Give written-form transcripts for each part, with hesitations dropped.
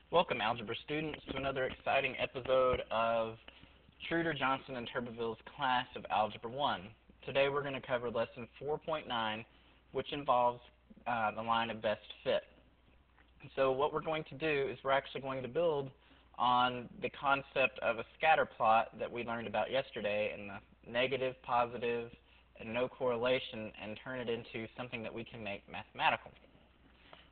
Welcome, algebra students, to another exciting episode of Truder, Johnson, and Turbeville's class of Algebra 1. Today we're going to cover lesson 4.9, which involves the line of best fit. So what we're going to do is we're actually going to build on the concept of a scatter plot that we learned about yesterday, and the negative, positive, and no correlation, and turn it into something that we can make mathematical.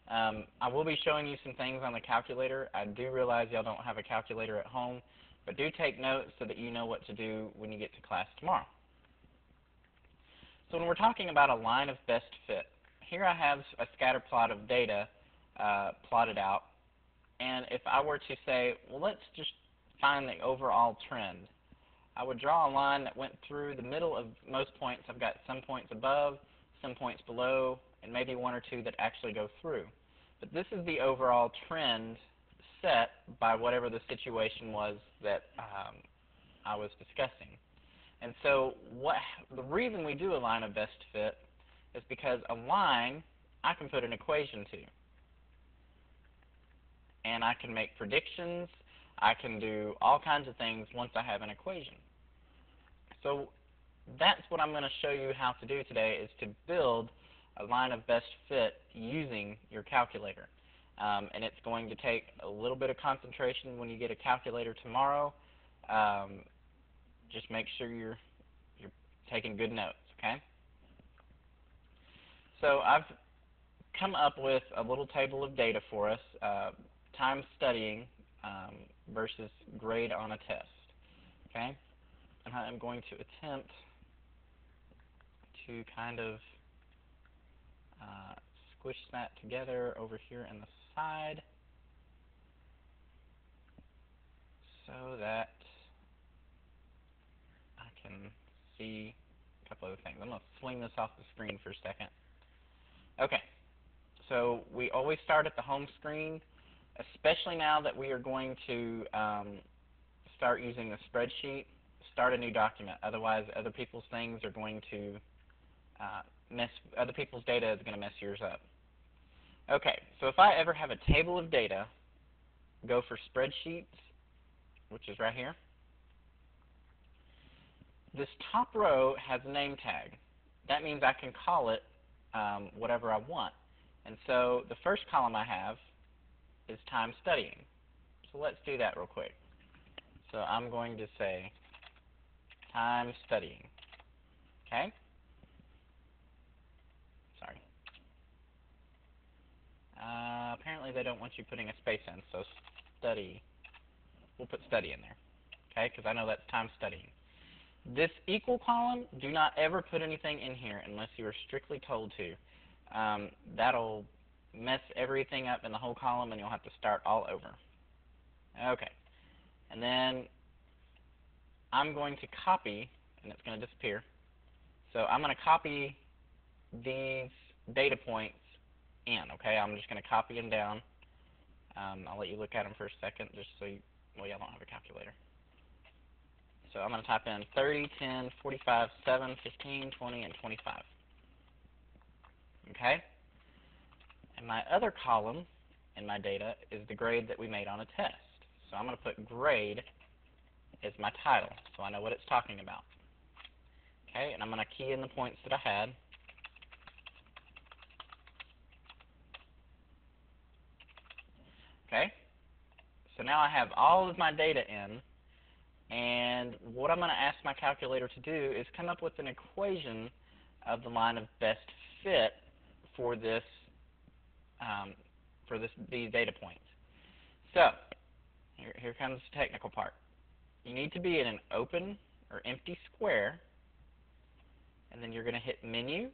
I will be showing you some things on the calculator. I do realize y'all don't have a calculator at home, but do take notes so that you know what to do when you get to class tomorrow. So when we're talking about a line of best fit, here I have a scatter plot of data plotted out, and if I were to say, well, let's just find the overall trend, I would draw a line that went through the middle of most points. I've got some points above, some points below, and maybe one or two that actually go through. But this is the overall trend set by whatever the situation was that I was discussing. And so the reason we do a line of best fit is because a line I can put an equation to. And I can make predictions. I can do all kinds of things once I have an equation. So that's what I'm going to show you how to do today, is to build a line of best fit using your calculator. And it's going to take a little bit of concentration when you get a calculator tomorrow. Just make sure you're taking good notes, okay? So I've come up with a little table of data for us, time studying versus grade on a test, okay? And I'm going to attempt to kind of squish that together over here in the side so that I can see a couple other things. I'm going to swing this off the screen for a second. Okay, so we always start at the home screen, especially now that we are going to start using the spreadsheet. Start a new document. Otherwise, other people's things are going to other people's data is going to mess yours up. Okay, so if I ever have a table of data, go for spreadsheets, which is right here. This top row has a name tag. That means I can call it whatever I want. And so the first column I have is time studying. So let's do that real quick. So I'm going to say time studying. Okay? Sorry. Apparently they don't want you putting a space in, so study. We'll put study in there, okay, because I know that's time studying. This equal column, do not ever put anything in here unless you are strictly told to. That'll mess everything up in the whole column, and you'll have to start all over. Okay, and then I'm going to copy, and it's going to disappear. So I'm going to copy these data points in, okay? I'm just going to copy them down. I'll let you look at them for a second just so you, well, y'all don't have a calculator. So I'm going to type in 30, 10, 45, 7, 15, 20, and 25. Okay? And my other column in my data is the grade that we made on a test. So I'm going to put grade as my title, so I know what it's talking about. Okay, and I'm going to key in the points that I had. Okay, so now I have all of my data in, and what I'm going to ask my calculator to do is come up with an equation of the line of best fit for these data points. So here comes the technical part. You need to be in an open or empty square, and then you're going to hit Menu,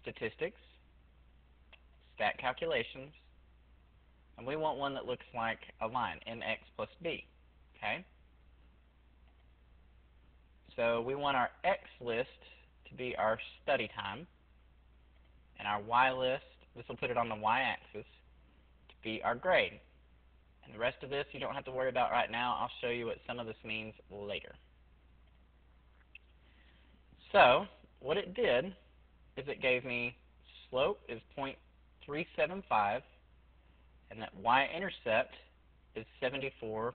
Statistics, Stat Calculations, and we want one that looks like a line, mx plus b. Okay? So we want our x list to be our study time, and our y list, this will put it on the y-axis, to be our grade. And the rest of this you don't have to worry about right now. I'll show you what some of this means later. So what it did is it gave me slope is 0.375, and that y-intercept is 74.85.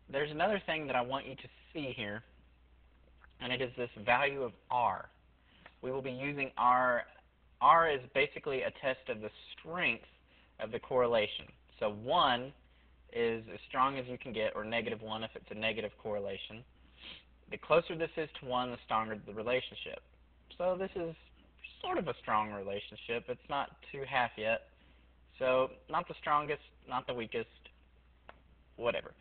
There's another thing that I want you to see here, and it is this value of r. We will be using r. R is basically a test of the strength of the correlation. So 1 is as strong as you can get, or -1 if it's a negative correlation. The closer this is to 1, the stronger the relationship. So this is sort of a strong relationship. It's not too half yet. So not the strongest, not the weakest, whatever.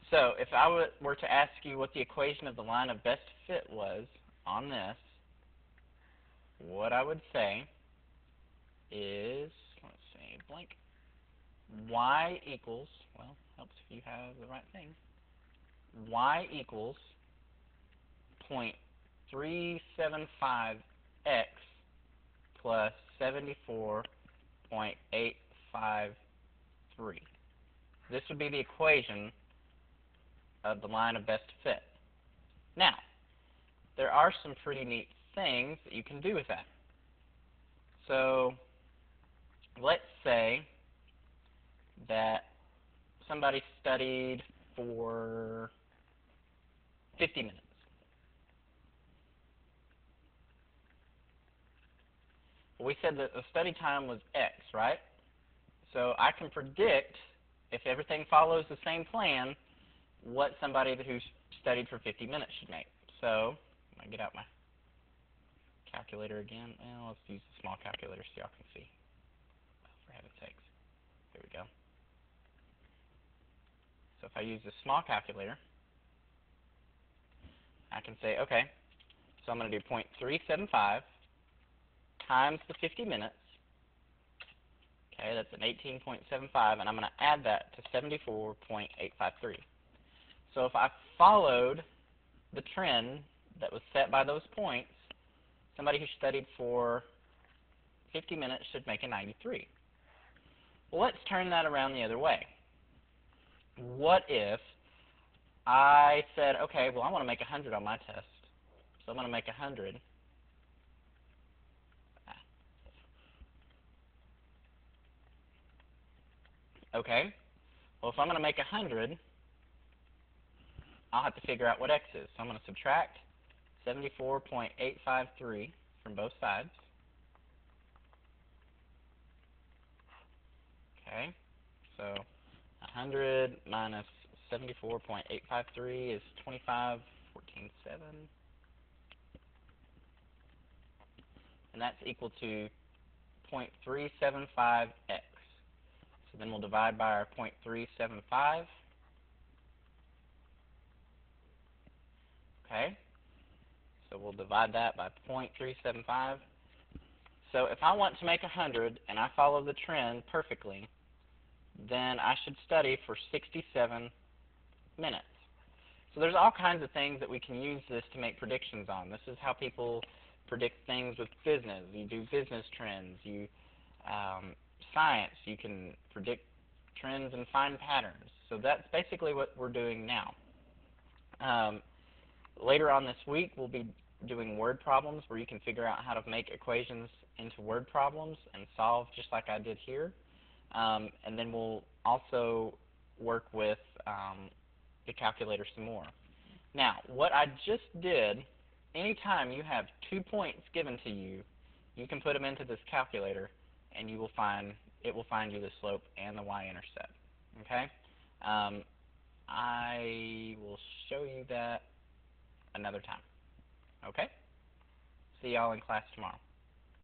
So if I were to ask you what the equation of the line of best fit was on this, what I would say is, let's see, blank, y equals, well, helps if you have the right thing, y equals 0.375x plus 74.853. This would be the equation of the line of best fit. Now, there are some pretty neat things that you can do with that. So, let's say that somebody studied for 50 minutes. We said that the study time was X, right? So I can predict, if everything follows the same plan, what somebody who studied for 50 minutes should make. So I'm going to get out my calculator again. Well, let's use the small calculator so y'all can see. Oh, for heaven's sakes. Here we go. So if I use the small calculator, I can say, okay, so I'm going to do 0.375 times the 50 minutes. Okay, that's an 18.75, and I'm going to add that to 74.853. So if I followed the trend that was set by those points, somebody who studied for 50 minutes should make a 93. Well, let's turn that around the other way. What if I said, okay, well, I want to make 100 on my test, so I'm going to make 100. Okay, well, if I'm going to make 100, I'll have to figure out what x is. So I'm going to subtract 74.853 from both sides. Okay, so 100 minus 74.853 is 25.147. And that's equal to 0.375x. So then we'll divide by our 0.375. Okay, so we'll divide that by 0.375. So if I want to make 100 and I follow the trend perfectly, then I should study for 67 minutes. So there's all kinds of things that we can use this to make predictions on. This is how people predict things with business. You do business trends. You science. You can predict trends and find patterns. So that's basically what we're doing now. Later on this week, we'll be doing word problems where you can figure out how to make equations into word problems and solve just like I did here. And then we'll also work with the calculator some more. Now, what I just did, anytime you have 2 points given to you, you can put them into this calculator, and it will find you the slope and the y-intercept. Okay? I will show you that another time. Okay? See y'all in class tomorrow.